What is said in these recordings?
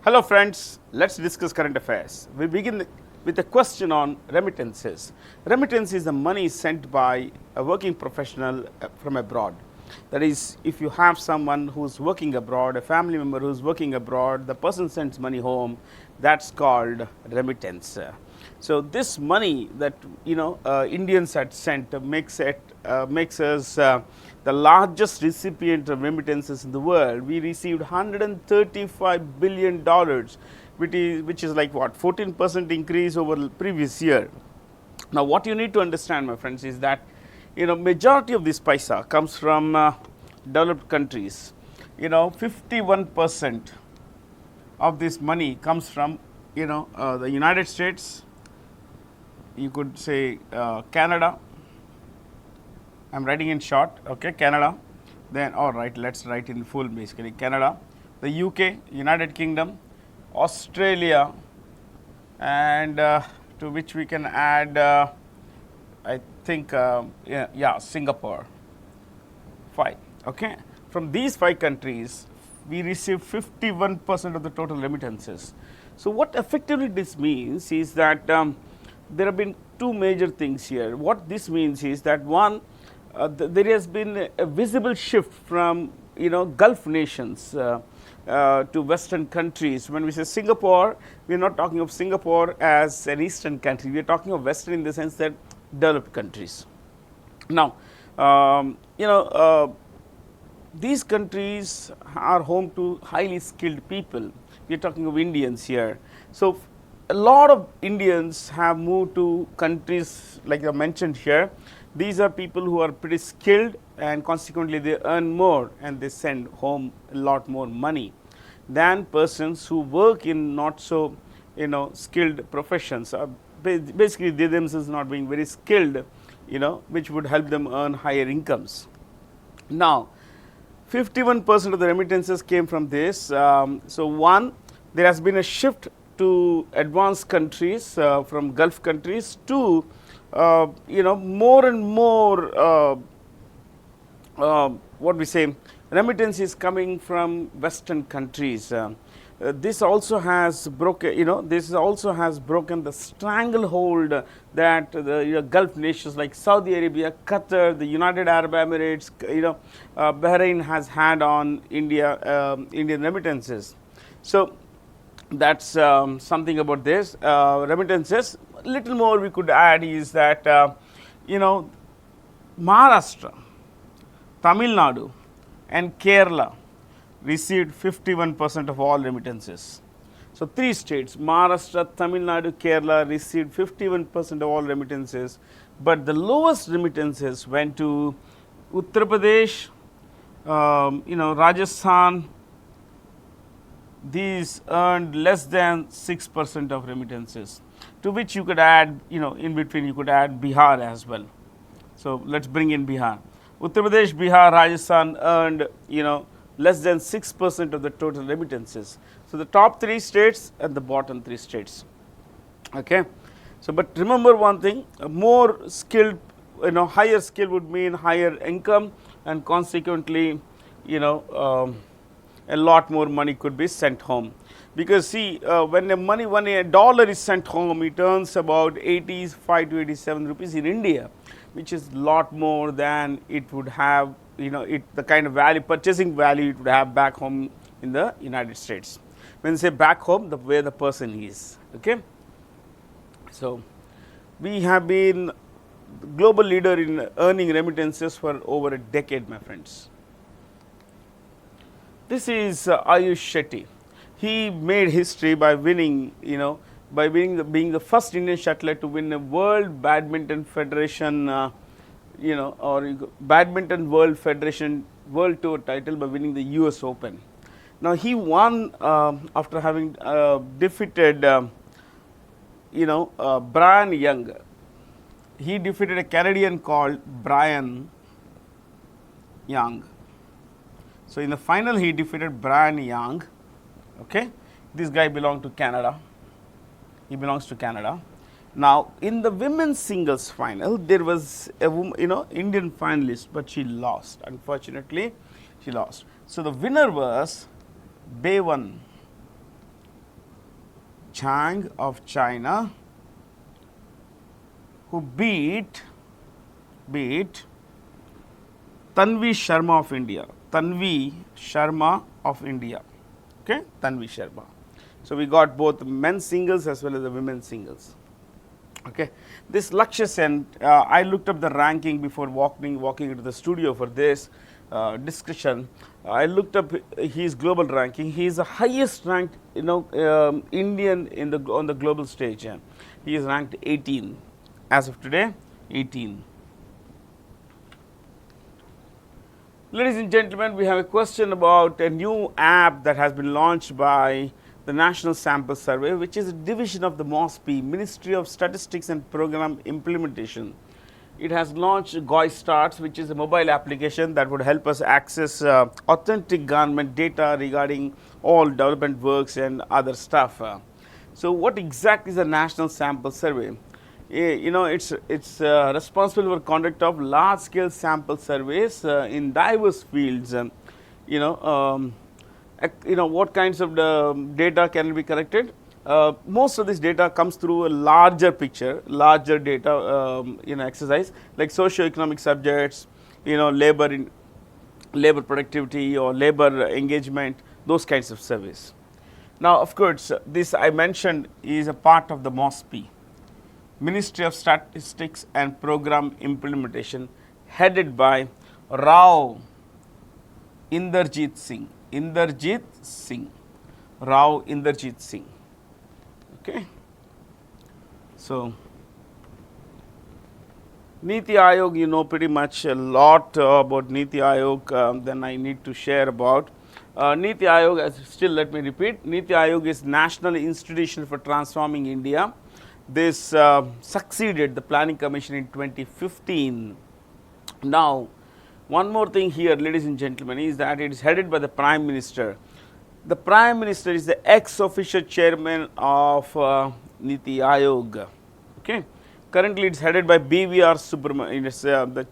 Hello friends, let's discuss current affairs. We begin with a question on remittances. Remittance is the money sent by a working professional from abroad. That is, if you have someone who's working abroad, a family member who's working abroad, the person sends money home, that's called remittance. So this money that Indians had sent makes us the largest recipient of remittances in the world. We received $135 billion, which is like what, 14% increase over the previous year. Now, what you need to understand, my friends, is that majority of this paisa comes from developed countries. 51% of this money comes from the United States. You could say Canada. I'm writing in short, okay, Canada. Then, all right, let's write in full basically. Canada, the UK, United Kingdom, Australia, and to which we can add, I think, Singapore. 5, okay. From these 5 countries, we receive 51% of the total remittances. So what effectively this means is that there have been 2 major things here. What this means is that one, there has been a visible shift from Gulf nations to Western countries. When we say Singapore, we are not talking of Singapore as an Eastern country. We are talking of Western in the sense that developed countries. Now, these countries are home to highly skilled people. We are talking of Indians here. So a lot of Indians have moved to countries like I mentioned here. These are people who are pretty skilled, and consequently they earn more and they send home a lot more money than persons who work in not so skilled professions. Basically they themselves not being very skilled, which would help them earn higher incomes. Now 51% of the remittances came from this. So one, there has been a shift to advanced countries from Gulf countries to more and more what we say remittance is coming from Western countries. This also has broken the stranglehold that the Gulf nations like Saudi Arabia, Qatar, the United Arab Emirates, Bahrain has had on Indian remittances. So that's something about this remittances. Little more we could add is that Maharashtra, Tamil Nadu and Kerala received 51% of all remittances. So 3 states, Maharashtra, Tamil Nadu, Kerala received 51% of all remittances, but the lowest remittances went to Uttar Pradesh, Rajasthan. These earned less than 6% of remittances, to which you could add, in between you could add Bihar as well. So let's bring in Bihar. Uttar Pradesh, Bihar, Rajasthan earned, less than 6% of the total remittances. So the top 3 states and the bottom 3 states. Okay. So, but remember one thing: more skilled, higher skill would mean higher income, and consequently, a lot more money could be sent home. Because see, when a dollar is sent home, it earns about 85 to 87 rupees in India, which is a lot more than it would have, the kind of purchasing value it would have back home in the United States. When you say back home, where the person is. Okay. So we have been global leader in earning remittances for over a decade, my friends. This is Ayush Shetty. He made history by winning, being the first Indian shuttler to win a World Badminton Federation, or Badminton World Federation World Tour title by winning the US Open. Now he won after having defeated, Brian Young. He defeated a Canadian called Brian Young. So in the final, he defeated Brian Young. Okay, this guy belonged to Canada. He belongs to Canada. Now in the women's singles final, there was a Indian finalist, but she lost. Unfortunately, she lost. So the winner was Bevan Chang of China, who beat Tanvi Sharma of India. Tanvi Sharma of India. Okay, Tanvi Sharma. So we got both men's singles as well as the women's singles. Okay, this Lakshya Sen, I looked up the ranking before walking into the studio for this discussion. I looked up his global ranking. He is the highest ranked, Indian on the global stage. He is ranked 18 as of today. 18. Ladies and gentlemen, we have a question about a new app that has been launched by the National Sample Survey, which is a division of the MOSPI, Ministry of Statistics and Program Implementation. It has launched GOI Starts, which is a mobile application that would help us access authentic government data regarding all development works and other stuff. So what exactly is a National Sample Survey? It's responsible for conduct of large scale sample surveys in diverse fields. What kinds of data can be collected? Most of this data comes through a larger picture, larger data exercise like socio-economic subjects, labor productivity or labor engagement, those kinds of surveys. Now, of course, this I mentioned is a part of the MOSPI, Ministry of Statistics and Program Implementation, headed by Rao Inderjit Singh. Rao Inderjit Singh. Okay. So, Niti Aayog, you know pretty much a lot about Niti Aayog than I need to share about. Niti Aayog, still let me repeat, Niti Aayog is National Institution for Transforming India. This succeeded the Planning Commission in 2015. Now, one more thing here, ladies and gentlemen, is that it is headed by the Prime Minister. The Prime Minister is the ex-official chairman of Niti Aayog. Okay. Currently, it is headed by BVR Subramaniam.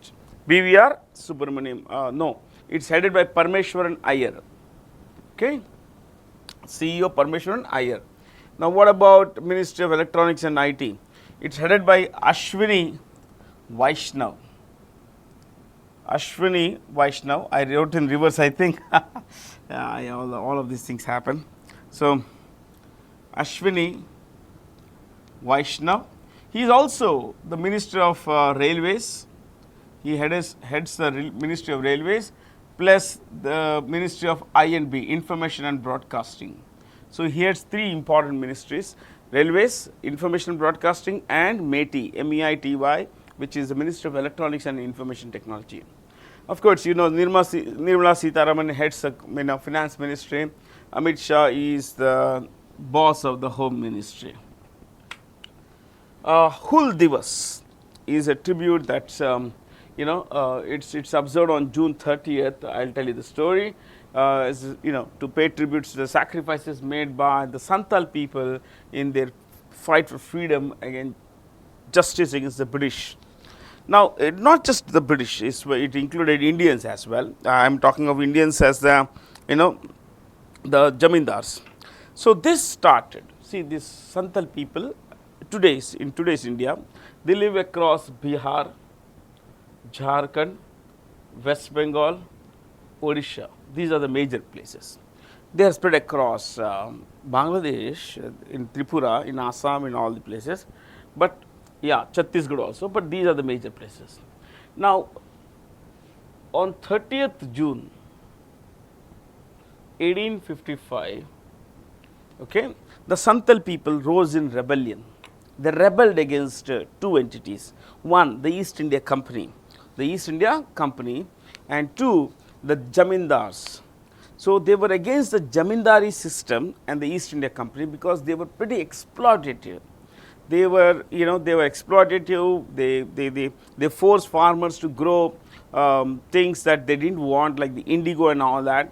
BVR Subramaniam. No, it is headed by Parmeshwaran Iyer. Okay. CEO Parmeshwaran Iyer. Now, what about Ministry of Electronics and IT? It is headed by Ashwini Vaishnav. Ashwini Vaishnav. I wrote in reverse, I think. All of these things happen. So, Ashwini Vaishnav. He is also the Minister of Railways. He heads the Ministry of Railways plus the Ministry of I&B, Information and Broadcasting. So, he heads three important ministries: Railways, Information and Broadcasting, and MEITY, MEITY, which is the Ministry of Electronics and Information Technology. Of course, Nirmala Sitharaman heads the Finance Ministry. Amit Shah is the boss of the Home Ministry. Hul Divas is a tribute that's it's observed on June 30th. I'll tell you the story. To pay tributes to the sacrifices made by the Santal people in their fight for freedom against justice against the British. Now, not just the British, it included Indians as well. I am talking of Indians as the Jamindars. So, this started, see, these Santal people in today's India, they live across Bihar, Jharkhand, West Bengal, Odisha. These are the major places. They are spread across Bangladesh, in Tripura, in Assam, in all the places. But yeah, Chhattisgarh also, but these are the major places. Now, on 30th June 1855, okay, the Santal people rose in rebellion. They rebelled against two entities. One, the East India Company, and two, the Jamindars. So, they were against the Jamindari system and the East India Company because they were pretty exploitative. They were exploitative. They forced farmers to grow things that they didn't want, like the indigo and all that.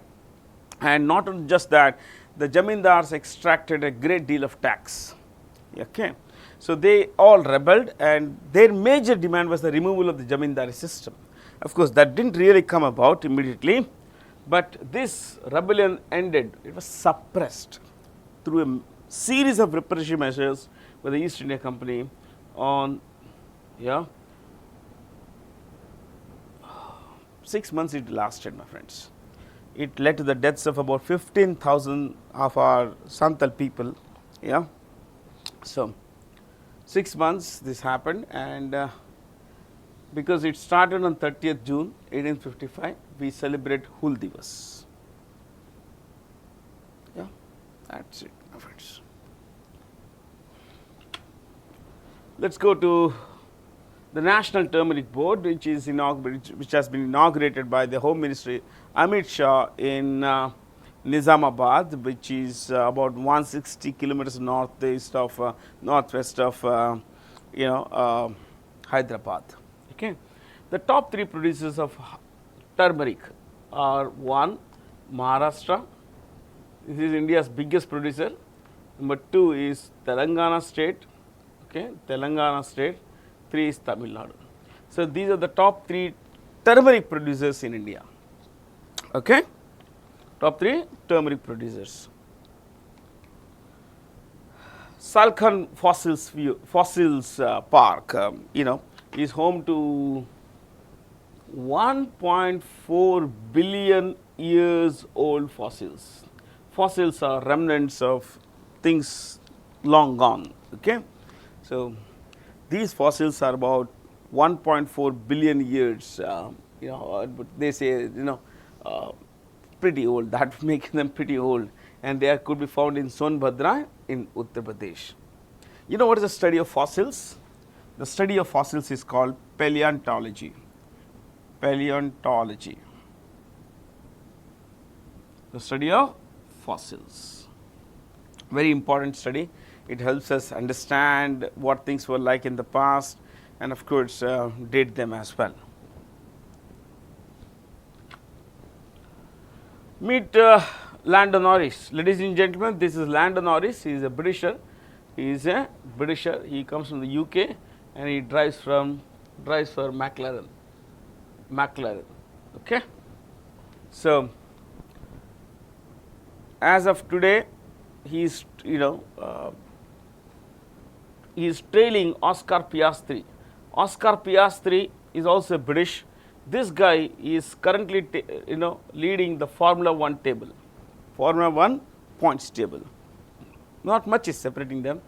And not only just that, the Jamindars extracted a great deal of tax. Okay. So, they all rebelled, and their major demand was the removal of the Jamindari system. Of course, that didn't really come about immediately, but this rebellion ended. It was suppressed through series of repressive measures by the East India Company on 6 months it lasted, my friends. It led to the deaths of about 15,000 of our Santal people. So 6 months this happened, and because it started on 30th June 1855, we celebrate Hul Divas. That's it, my friends. Let's go to the National Turmeric Board, which has been inaugurated by the Home Ministry Amit Shah in Nizamabad, which is about 160 kilometers northwest of Hyderabad. Okay, the top 3 producers of turmeric are: 1, Maharashtra. This is India's biggest producer. Number 2 is Telangana state. Okay, Telangana state. 3 is Tamil Nadu. So these are the top 3 turmeric producers in India. Okay, top 3 turmeric producers. Salkhan Fossils Park, is home to 1.4 billion years old fossils. Fossils are remnants of things long gone. Okay, so these fossils are about 1.4 billion years. They say pretty old. That making them pretty old, and they could be found in Sonbhadra in Uttar Pradesh. You know what is the study of fossils? The study of fossils is called paleontology. Paleontology. The study of fossils. Very important study. It helps us understand what things were like in the past, and of course date them as well. Meet Landon Norris. Ladies and gentlemen, this is Landon Norris. He is a Britisher. He comes from the UK, and he drives for McLaren. Okay. So as of today, he is trailing Oscar Piastri. Oscar Piastri is also British. This guy is currently leading the Formula 1 table, Formula 1 points table. Not much is separating them.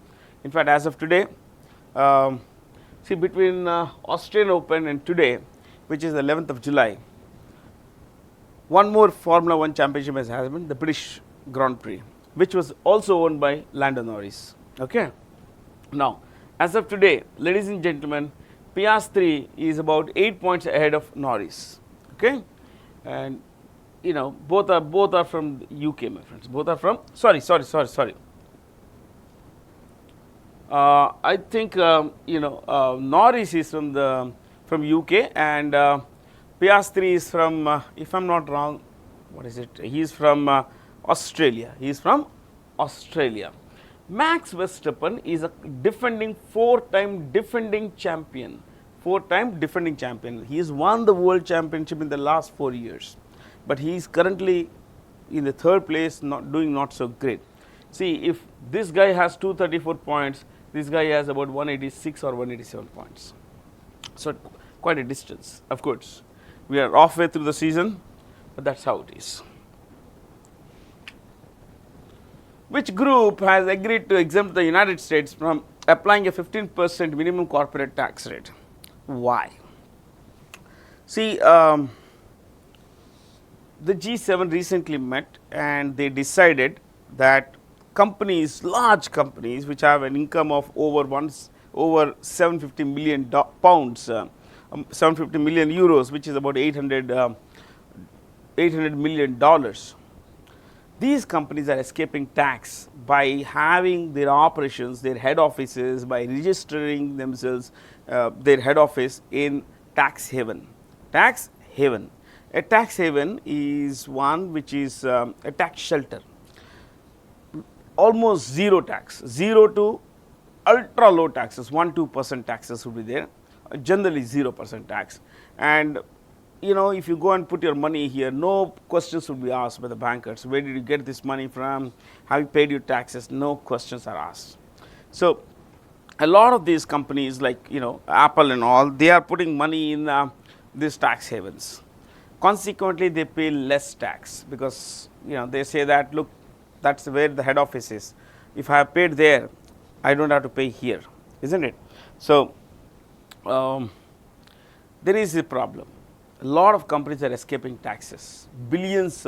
In fact, as of today, between Australian Open and today, which is the 11th of July, one more Formula 1 championship has happened, the British Grand Prix, which was also owned by Landon Norris. Okay. Now, as of today, ladies and gentlemen, Piastri is about 8 points ahead of Norris. Okay, and both are from UK, my friends. Both are from sorry. I think Norris is from UK, and Piastri is from if I'm not wrong, what is it? He is from Australia. He is from Australia. Max Verstappen is a four-time defending champion. He has won the world championship in the last 4 years, but he is currently in the 3rd place, doing not so great. See, if this guy has 234 points, this guy has about 186 or 187 points. So quite a distance. Of course, we are halfway through the season, but that's how it is. Which group has agreed to exempt the United States from applying a 15% minimum corporate tax rate? Why? See, the G7 recently met, and they decided that large companies which have an income of over 750 million pounds, 750 million euros, which is about $800 million. These companies are escaping tax by having their operations, their head offices, by registering themselves, their head office in tax haven. Tax haven. A tax haven is one which is a tax shelter. Almost zero tax, 0 to ultra low taxes, 1-2% taxes would be there. Generally 0% tax, and if you go and put your money here, no questions would be asked by the bankers. Where did you get this money from? Have you paid your taxes? No questions are asked. So a lot of these companies like Apple and all, they are putting money in these tax havens. Consequently, they pay less tax because they say that, look, that's where the head office is. If I have paid there, I don't have to pay here, isn't it? So there is a problem. A lot of companies are escaping taxes, billions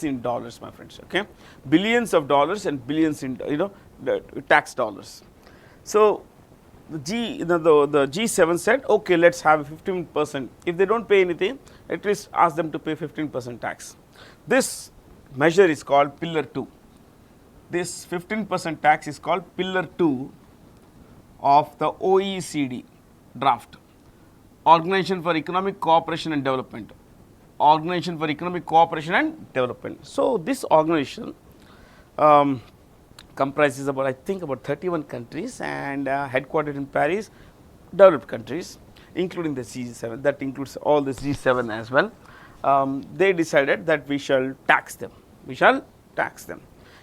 in dollars, my friends. Okay, billions of dollars and billions in the tax dollars. So the G7 said, okay, let's have 15%. If they don't pay anything, at least ask them to pay 15% tax. This measure is called Pillar 2. This 15% tax is called Pillar 2 of the OECD draft, Organization for Economic Cooperation and Development. Organization for Economic Cooperation and Development. So this organization comprises about, I think, about 31 countries and headquartered in Paris, developed countries, including the G7. That includes all the G7 as well. They decided that we shall tax them. We shall tax them.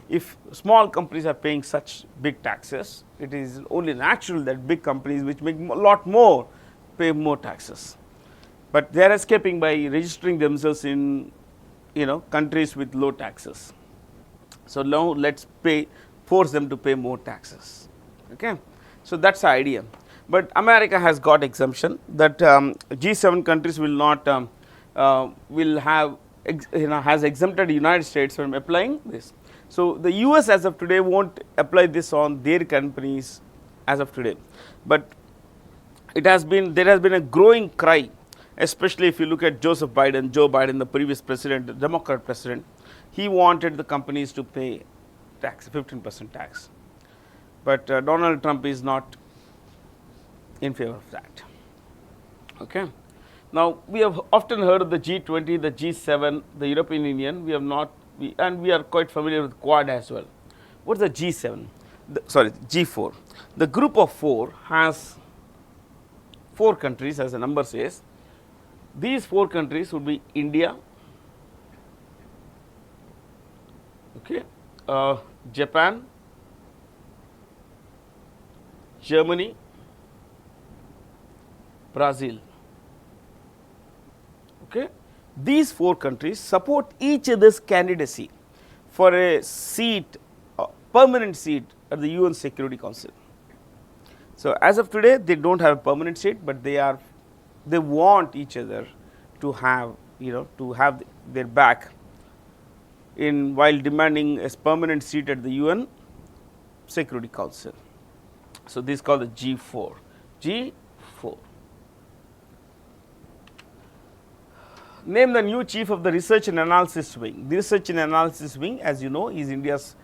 If small companies are paying such big taxes, it is only natural that big companies which make a lot more pay more taxes. But they are escaping by registering themselves in countries with low taxes. So now let's force them to pay more taxes. Okay, so that's the idea. But America has got exemption that G7 countries will not has exempted the United States from applying this. So the US as of today won't apply this on their companies as of today. But there has been a growing cry, especially if you look at Joe Biden, the previous president, the Democrat president. He wanted the companies to pay tax, 15% tax. But Donald Trump is not in favor of that. Okay. Now we have often heard of the G20, the G7, the European Union. We have not, and we are quite familiar with Quad as well. What is the G7? G4. The group of 4 has 4 countries, as the number says. These 4 countries would be India, okay, Japan, Germany, Brazil. Okay. These 4 countries support each other's candidacy for a seat, a permanent seat at the UN Security Council. So as of today, they don't have a permanent seat, but they want each other to have their back while demanding a permanent seat at the UN Security Council. So this is called the G4. G4. Name the new chief of the Research and Analysis Wing. The Research and Analysis Wing, as you know, is India's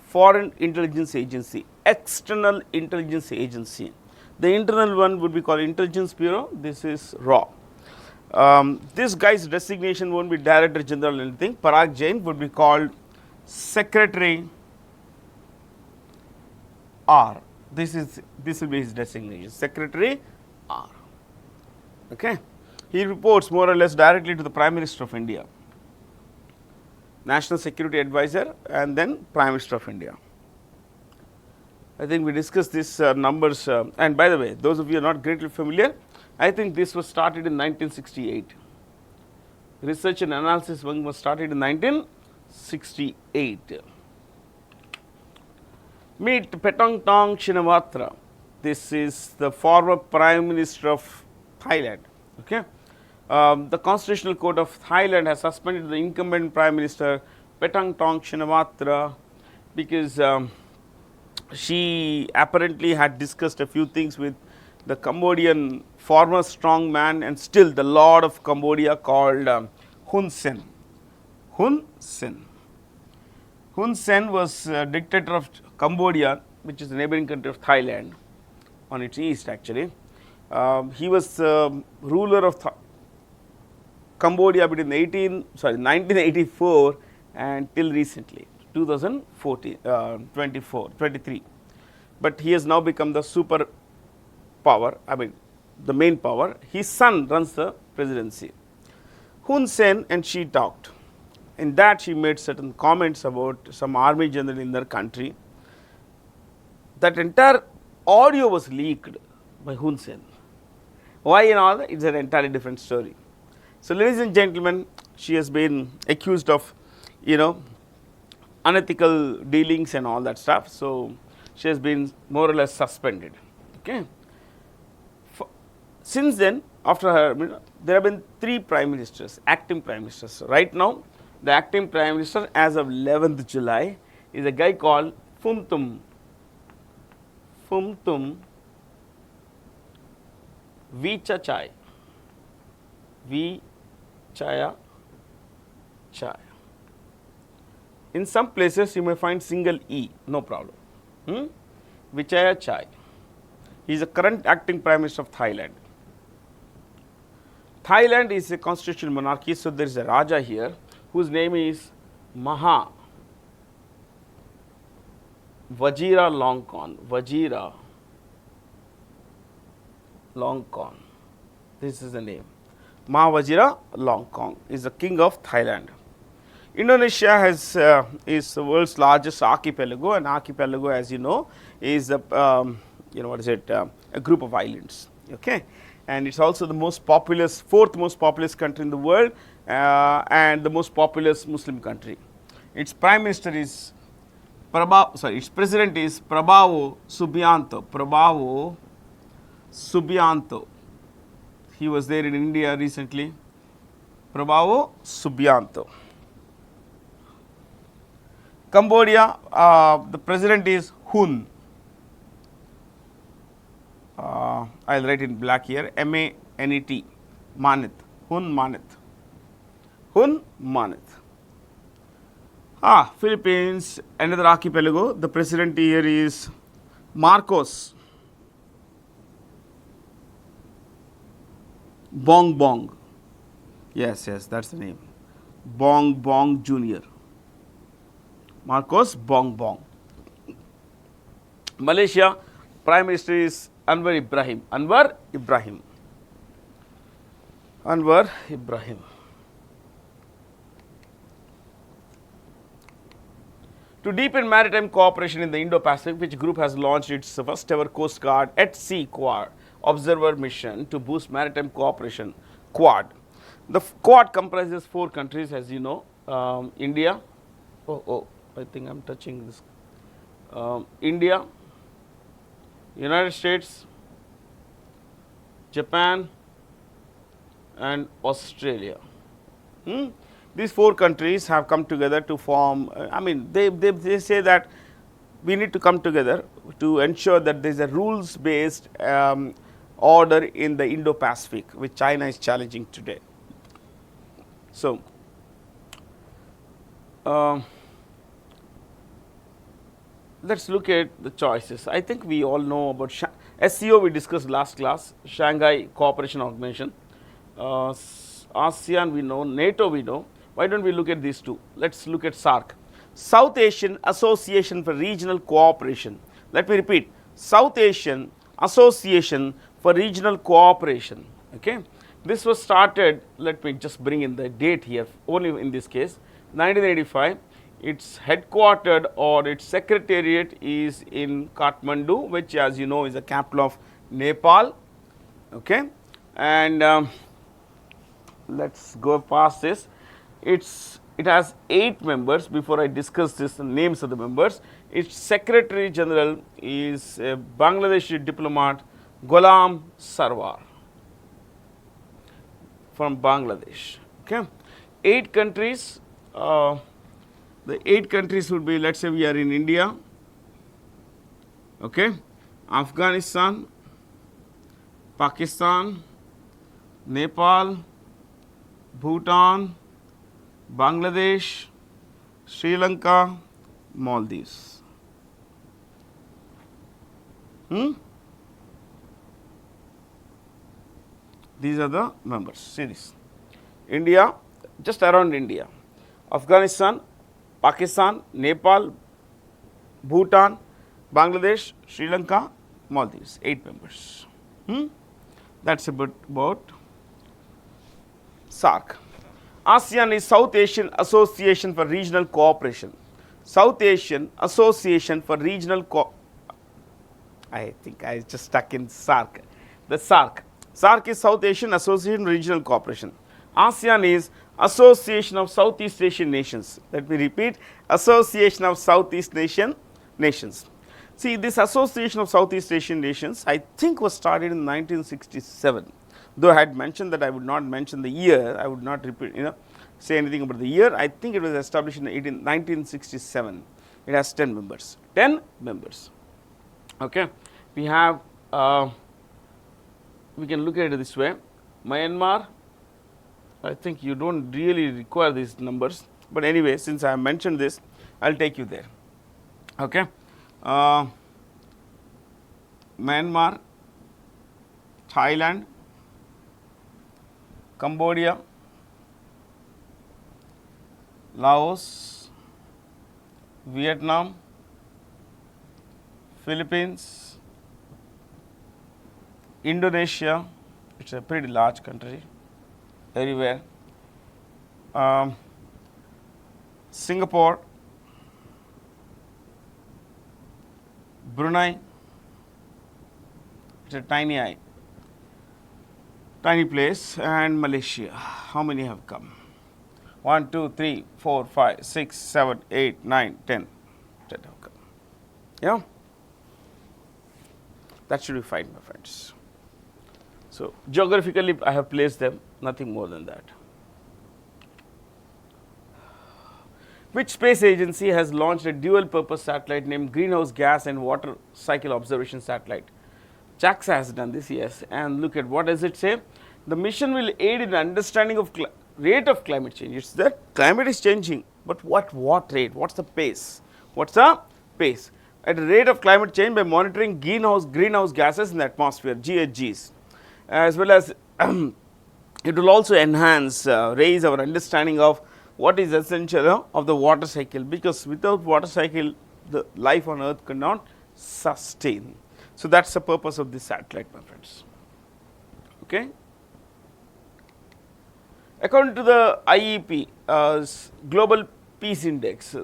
foreign intelligence agency, external intelligence agency. The internal one would be called Intelligence Bureau. This is RAW. This guy's designation won't be Director General or anything. Parag Jain would be called Secretary R. This will be his designation, Secretary R. Okay. He reports more or less directly to the Prime Minister of India, National Security Advisor, and then Prime Minister of India. I think we discussed these numbers. And by the way, those of you who are not greatly familiar, I think this was started in 1968. Research and Analysis Wing was started in 1968. Meet Petongtong Shinawatra. This is the former Prime Minister of Thailand. Okay. The Constitutional Court of Thailand has suspended the incumbent Prime Minister Petongtong Shinawatra because she apparently had discussed a few things with the Cambodian former strongman and still the Lord of Cambodia called Hun Sen. Hun Sen. Hun Sen was dictator of Cambodia, which is a neighboring country of Thailand, on its east actually. He was ruler of Cambodia between 1984 and till recently, 2023. But he has now become the super power, the main power. His son runs the presidency. Hun Sen and she talked. In that she made certain comments about some army general in their country. That entire audio was leaked by Hun Sen. Why and all that? It's an entirely different story. So, ladies and gentlemen, she has been accused of, unethical dealings and all that stuff. So, she has been more or less suspended. Okay. Since then, after her, there have been 3 prime ministers, acting prime ministers. Right now, the acting prime minister as of 11th July is a guy called Phumthum Vichachai. Vichaya Chai. In some places you may find single E, no problem. Vichaya Chai. He is the current acting prime minister of Thailand. Thailand is a constitutional monarchy, so there is a Raja here whose name is Maha Vajira Longkorn. Vajira Longkorn. This is the name. Mahavajira Longkorn is the king of Thailand. Indonesia is the world's largest archipelago, and archipelago, as you know, is a a group of islands. Okay, and it's also the most populous, 4th most populous country in the world, and the most populous Muslim country. Its prime minister is its president is Prabowo Subianto. Prabowo Subianto. He was there in India recently. Prabowo Subianto. Cambodia, the president is Hun. I'll write in black here. M-A-N-E-T. Manith. Hun Manith. Hun Manith. Philippines, another archipelago. The president here is Marcos Bong Bong. Yes, that's the name. Bong Bong Jr. Marcos Bong Bong. Malaysia, prime minister is Anwar Ibrahim. Anwar Ibrahim. Anwar Ibrahim. To deepen maritime cooperation in the Indo-Pacific, which group has launched its first ever Coast Guard at Sea Quad observer mission to boost maritime cooperation. Quad. The Quad comprises 4 countries, as you know. India. I think I'm touching this. India, United States, Japan, and Australia. These 4 countries have come together to form, they say that we need to come together to ensure that there is a rules based order in the Indo-Pacific, which China is challenging today. So, let's look at the choices. I think we all know about SCO, we discussed last class, Shanghai Cooperation Organization. ASEAN we know, NATO we know. Why don't we look at these 2? Let's look at SAARC. South Asian Association for Regional Cooperation. Let me repeat, South Asian Association for Regional Cooperation. Okay, this was started, let me just bring in the date here, only in this case, 1985. Its headquartered or its secretariat is in Kathmandu, which, as you know, is the capital of Nepal. Okay, and let's go past this. It has 8 members. Before I discuss this, the names of the members, its Secretary General is a Bangladeshi diplomat, Ghulam Sarwar from Bangladesh. Okay, 8 countries. The 8 countries would be, let's say we are in India, okay, Afghanistan, Pakistan, Nepal, Bhutan, Bangladesh, Sri Lanka, Maldives. These are the members. See this. India, just around India, Afghanistan, Pakistan, Nepal, Bhutan, Bangladesh, Sri Lanka, Maldives, 8 members. That's about SAARC. ASEAN is South Asian Association for Regional Cooperation. South Asian Association for Regional I think I just stuck in SAARC. The SAARC. SAARC is South Asian Association for Regional Cooperation. ASEAN is Association of Southeast Asian Nations. Let me repeat, Association of Southeast Nations. See, this Association of Southeast Asian Nations, I think was started in 1967. Though I had mentioned that I would not mention the year, I would not repeat, say anything about the year. I think it was established in 1967. It has 10 members. 10 members. Okay. We have, we can look at it this way. Myanmar, I think you don't really require these numbers, but anyway, since I have mentioned this, I will take you there. Okay. Myanmar, Thailand, Cambodia, Laos, Vietnam, Philippines, Indonesia, it is a pretty large country, everywhere, Singapore, Brunei, it is a tiny place, and Malaysia. How many have come? 1, 2, 3, 4, 5, 6, 7, 8, 9, 10. 10 have come. Yeah? That should be fine, my friends. So, geographically I have placed them, nothing more than that. Which space agency has launched a dual purpose satellite named Greenhouse Gas and Water Cycle Observation Satellite? JAXA has done this, yes, and look at what does it say. The mission will aid in understanding of rate of climate change. It's that climate is changing, but what rate? What's the pace? What's the pace? At the rate of climate change by monitoring greenhouse gases in the atmosphere, GHGs, as well as it will also enhance, raise our understanding of what is essential of the water cycle, because without water cycle, the life on earth cannot sustain. So, that is the purpose of this satellite, my friends. Okay. According to the IEP, Global Peace Index,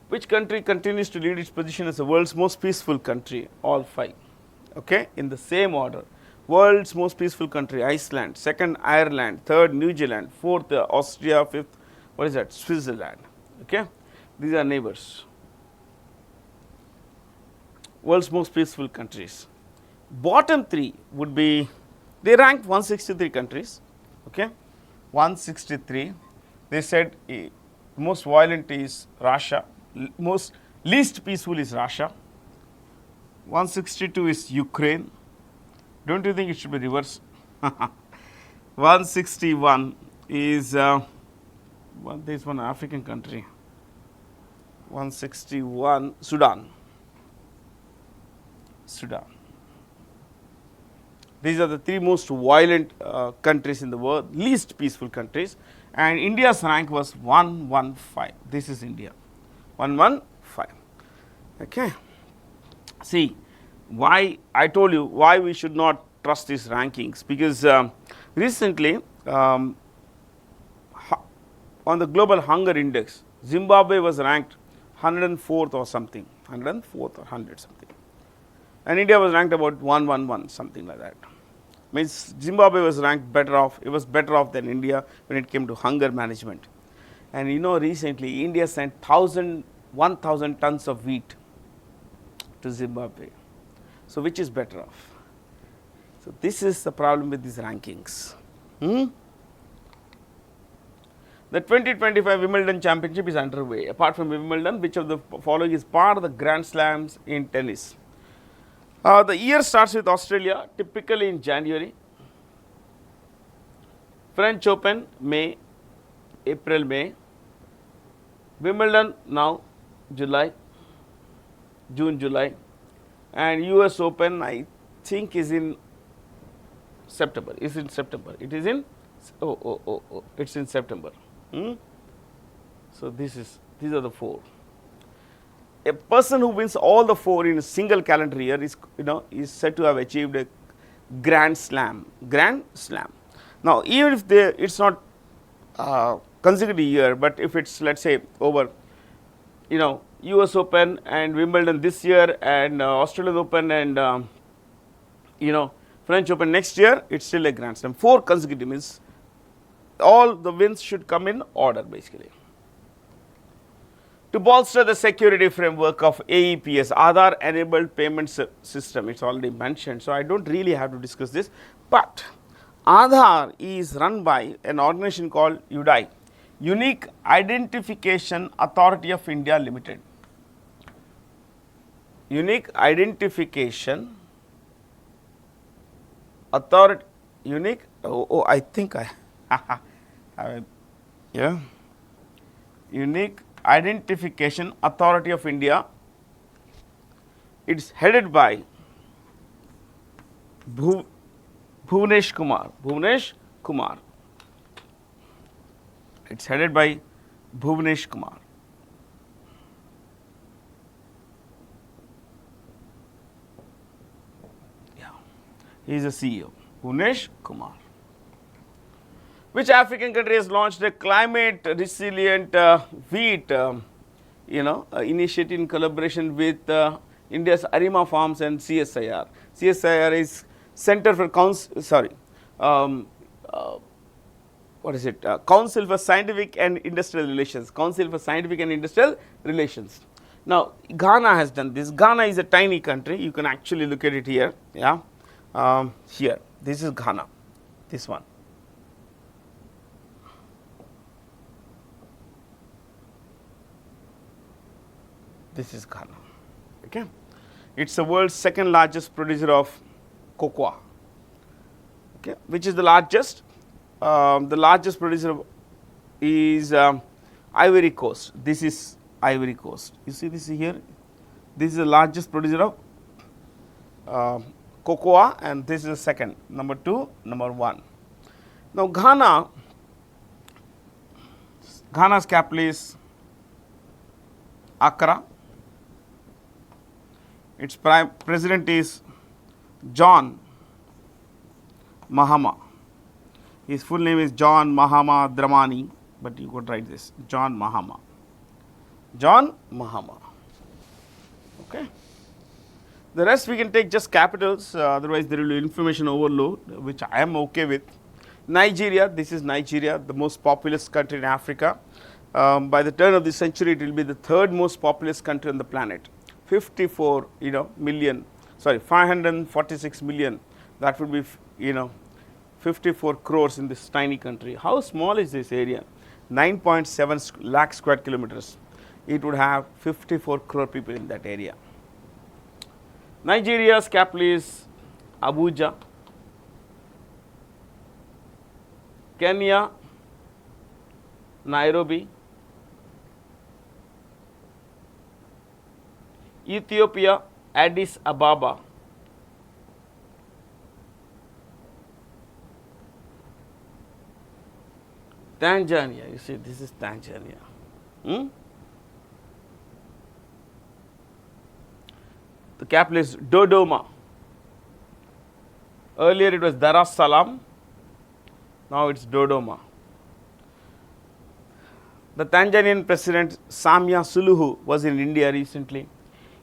which country continues to lead its position as the world's most peaceful country? All 5, okay, in the same order. World's most peaceful country, Iceland. Second, Ireland. Third, New Zealand. Fourth, Austria. Fifth, what is that? Switzerland. Okay, these are neighbors. World's most peaceful countries. Bottom 3 would be, they ranked 163 countries. Okay, 163. They said most violent is Russia, least peaceful is Russia. 162 is Ukraine. Don't you think it should be reversed? 161 is there is one African country. 161 Sudan. These are the 3 most violent countries in the world, least peaceful countries, and India's rank was 115. This is India, 115. Okay. See, why I told you why we should not trust these rankings, because recently on the global hunger index, Zimbabwe was ranked 104th or something, 104th or 100 something. And India was ranked about 111, something like that. Means Zimbabwe was ranked better off, it was better off than India when it came to hunger management. And recently India sent 1,000 tons of wheat to Zimbabwe. So, which is better off? So, this is the problem with these rankings. The 2025 Wimbledon Championship is underway. Apart from Wimbledon, which of the following is part of the Grand Slams in tennis? The year starts with Australia, typically in January. French Open, May, April, May. Wimbledon now, July, June, July. And US Open, I think, is in September. Is in September. It is in, it's in September. So, these are the 4. A person who wins all the 4 in a single calendar year is said to have achieved a Grand Slam. Grand Slam. Now, even if it's not consecutive year, but if it's, let's say, over, US Open and Wimbledon this year and Australian Open and French Open next year, it's still a Grand Slam. 4 consecutive means all the wins should come in order basically. To bolster the security framework of AEPS, Aadhaar enabled payment system, it's already mentioned, so I don't really have to discuss this, but Aadhaar is run by an organization called UDAI, Unique Identification Authority of India Limited. Unique Identification Authority, I think I yeah, Unique Identification Authority of India. It's headed by Bhuvanesh Kumar. It's headed by Bhuvanesh Kumar. Yeah, he is the CEO, Bhuvanesh Kumar. Which African country has launched a climate resilient wheat initiative in collaboration with India's Arima Farms and CSIR. CSIR is Center for Council for Scientific and Industrial Relations. Council for Scientific and Industrial Relations. Now, Ghana has done this. Ghana is a tiny country. You can actually look at it here. Yeah, here. This is Ghana. This one. This is Ghana. Okay, it's the world's second largest producer of cocoa. Okay, which is the largest? The largest producer is Ivory Coast. This is Ivory Coast. You see this here? This is the largest producer of cocoa, and this is the second. Number 2, number 1. Now, Ghana's capital is Accra. Its president is John Mahama. His full name is John Mahama Dramani, but you could write this John Mahama. John Mahama. Okay. The rest we can take just capitals, otherwise there will be information overload, which I am okay with. Nigeria, this is Nigeria, the most populous country in Africa. By the turn of the century, it will be the 3rd most populous country on the planet. 546 million. That would be 54 crores in this tiny country. How small is this area? 9.7 lakh square kilometers. It would have 54 crore people in that area. Nigeria's capital is Abuja. Kenya, Nairobi. Ethiopia, Addis Ababa. Tanzania, you see, this is Tanzania. The capital is Dodoma. Earlier it was Dar es Salaam, now it's Dodoma. The Tanzanian president Samia Suluhu was in India recently.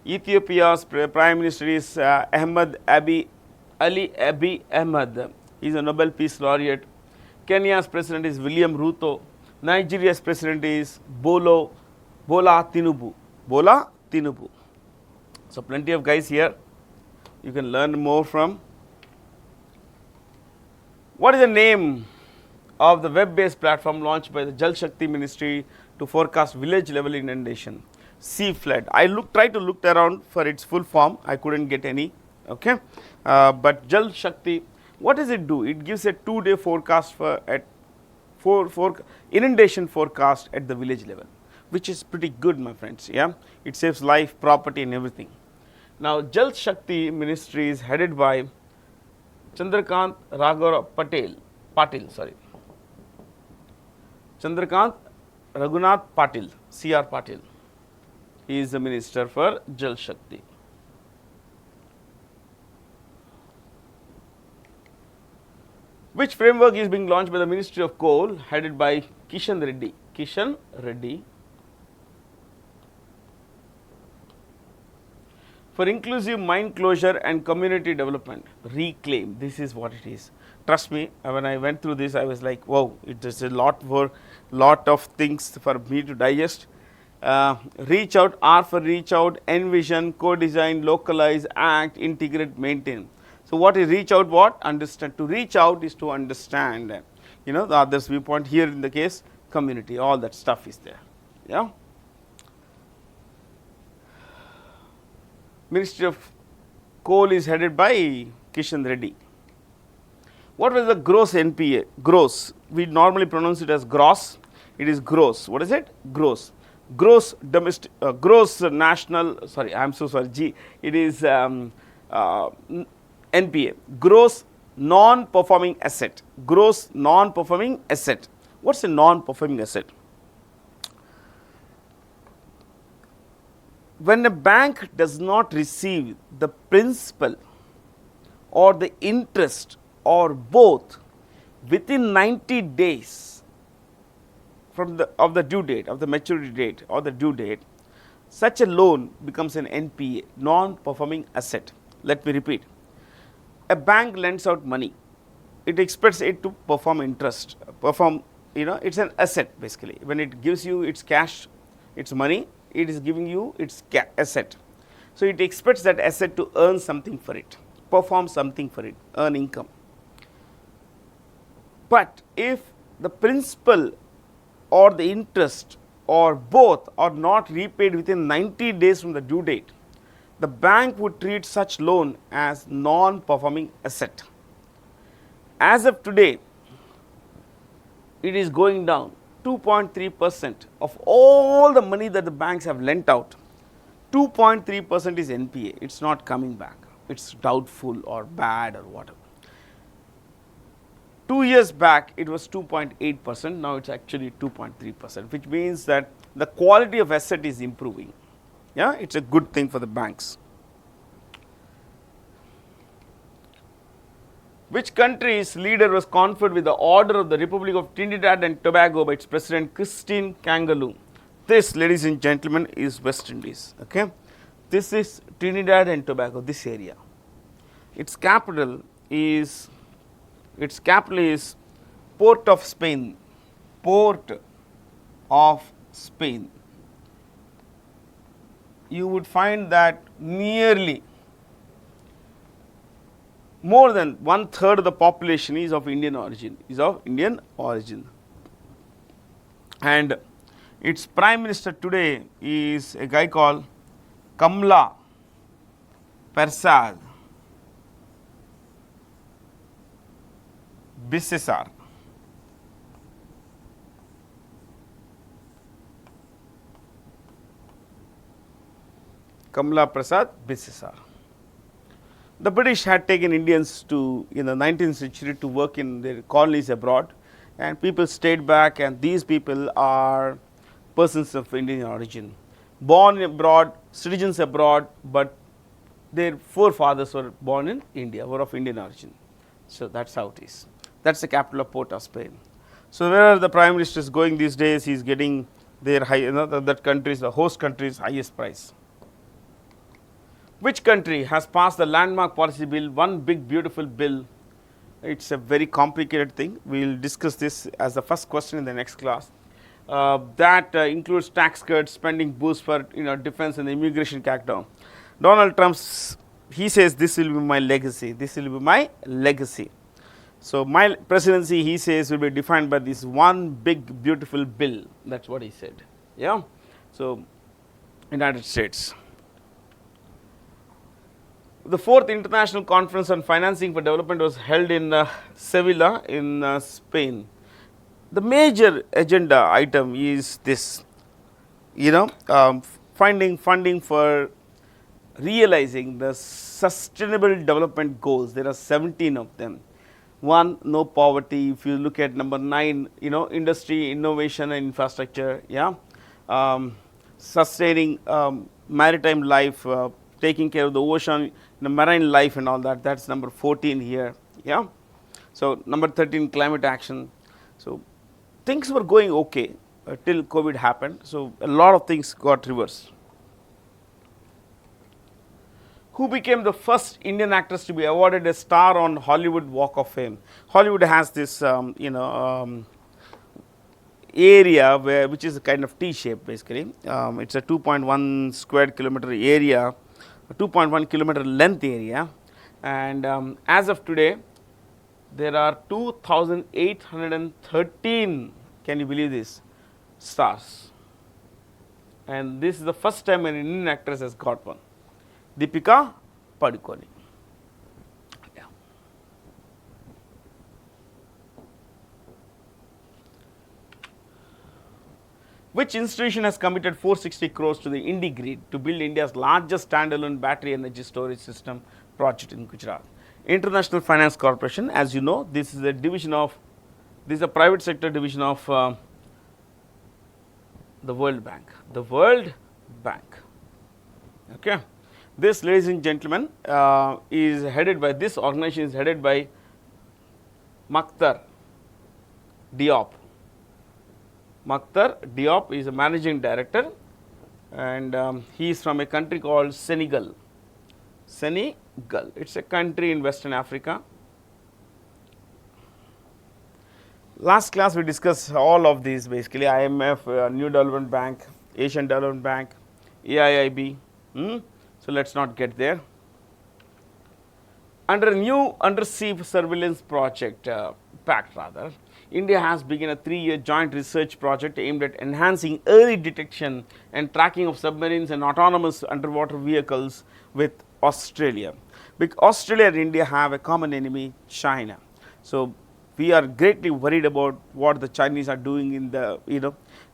Ethiopia's prime minister is Ahmed Ali Ahmed. He is a Nobel Peace Laureate. Kenya's president is William Ruto. Nigeria's president is Bola Tinubu. Bola Tinubu. So plenty of guys here. You can learn more from. What is the name of the web-based platform launched by the Jal Shakti Ministry to forecast village level inundation? Sea flood. I tried to look around for its full form. I couldn't get any. Okay, but Jal Shakti, what does it do? It gives a 2-day forecast for inundation forecast at the village level, which is pretty good, my friends. Yeah, it saves life, property, and everything. Now, Jal Shakti Ministry is headed by Chandrakant Chandrakant Raghunath Patil, CR Patil. He is the minister for Jal Shakti. Which framework is being launched by the Ministry of Coal headed by Kishan Reddy? Kishan Reddy. For inclusive mine closure and community development, reclaim. This is what it is. Trust me, when I went through this, I was like, wow, it is a lot of things for me to digest. Reach out, R for reach out, envision, co-design, localize, act, integrate, maintain. So what is reach out? What? Understand. To reach out is to understand. You know, the other's viewpoint. Here in the case, community, all that stuff is there. Yeah. Ministry of Coal is headed by Kishan Reddy. What was the gross NPA? Gross. We normally pronounce it as gross. It is gross. What is it? Gross. Gross domestic. Gross national. Sorry, I am so sorry. G. It is NPA. Gross non-performing asset. Gross non-performing asset. What's a non-performing asset? When a bank does not receive the principal or the interest or both within 90 days from the due date, of the maturity date or the due date, such a loan becomes an NPA, non-performing asset. Let me repeat. A bank lends out money. It expects it to perform interest, it's an asset basically. When it gives you its cash, its money, it is giving you its asset. So it expects that asset to earn something for it, perform something for it, earn income. But if the principal or the interest or both are not repaid within 90 days from the due date, the bank would treat such loan as non-performing asset. As of today, it is going down. 2.3% of all the money that the banks have lent out, 2.3% is NPA. It's not coming back. It's doubtful or bad or whatever. 2 years back, it was 2.8%. Now it's actually 2.3%, which means that the quality of asset is improving. Yeah, it's a good thing for the banks. Which country's leader was conferred with the Order of the Republic of Trinidad and Tobago by its President Christine Kangaloo? This, ladies and gentlemen, is West Indies. Okay, this is Trinidad and Tobago. This area. Its capital is Port of Spain. Port of Spain. You would find that nearly more than 1/3 of the population is of Indian origin, and its prime minister today is a guy called Kamla Persad Bisesar. Kamla Prasad Bisesar. The British had taken Indians to, in the 19th century, to work in their colonies abroad, and people stayed back, and these people are persons of Indian origin, born abroad, citizens abroad, but their forefathers were born in India, were of Indian origin. So that's how it is. That's the capital of Port of Spain. So wherever the Prime Minister is going these days, he is getting their that country's, the host country's highest price. Which country has passed the landmark policy bill, One Big Beautiful Bill? It's a very complicated thing. We will discuss this as the first question in the next class. That includes tax cuts, spending boost for defense and the immigration crackdown. Donald Trump, he says this will be my legacy. This will be my legacy. So my presidency, he says, will be defined by this one big beautiful bill. That's what he said. Yeah. So United States. The 4th International Conference on Financing for Development was held in Sevilla in Spain. The major agenda item is this, finding funding for realizing the sustainable development goals. There are 17 of them. 1, no poverty. If you look at number 9, industry, innovation and infrastructure, yeah, sustaining maritime life, taking care of the ocean, the marine life and all that. That's number 14 here. Yeah. So, number 13 climate action. So, things were going okay till COVID happened. So, a lot of things got reversed. Who became the first Indian actress to be awarded a star on Hollywood Walk of Fame? Hollywood has this area where, which is a kind of T shape basically. It's a 2.1 square kilometer area, a 2.1 kilometer length area, and as of today there are 2,813, can you believe this, stars, and this is the first time an Indian actress has got one, Deepika Padukone. Yeah. Which institution has committed 460 crores to the IndiGrid to build India's largest standalone battery energy storage system project in Gujarat? International Finance Corporation. As you know, this is a division of, this is a private sector division of the World Bank. The World Bank. Okay. This, ladies and gentlemen, is headed by, this organization is headed by Makhtar Diop. Makhtar Diop is a managing director, and he is from a country called Senegal. Senegal, it's a country in Western Africa. Last class we discussed all of these basically, IMF, New Development Bank, Asian Development Bank, AIIB. So, let us not get there. Under a new undersea surveillance project, pact rather, India has begun a 3-year joint research project aimed at enhancing early detection and tracking of submarines and autonomous underwater vehicles with Australia. Because Australia and India have a common enemy, China. So, we are greatly worried about what the Chinese are doing in the,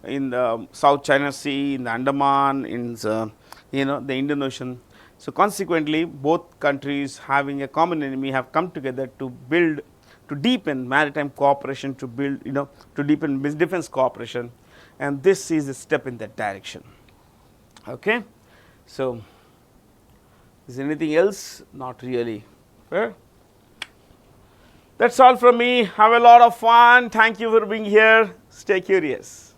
in the South China Sea, in the Andaman, in the, the Indian Ocean. So, consequently, both countries having a common enemy have come together to build, to deepen maritime cooperation, to build, to deepen defense cooperation, and this is a step in that direction. Okay. So, is anything else? Not really. Fair? That's all from me. Have a lot of fun. Thank you for being here. Stay curious.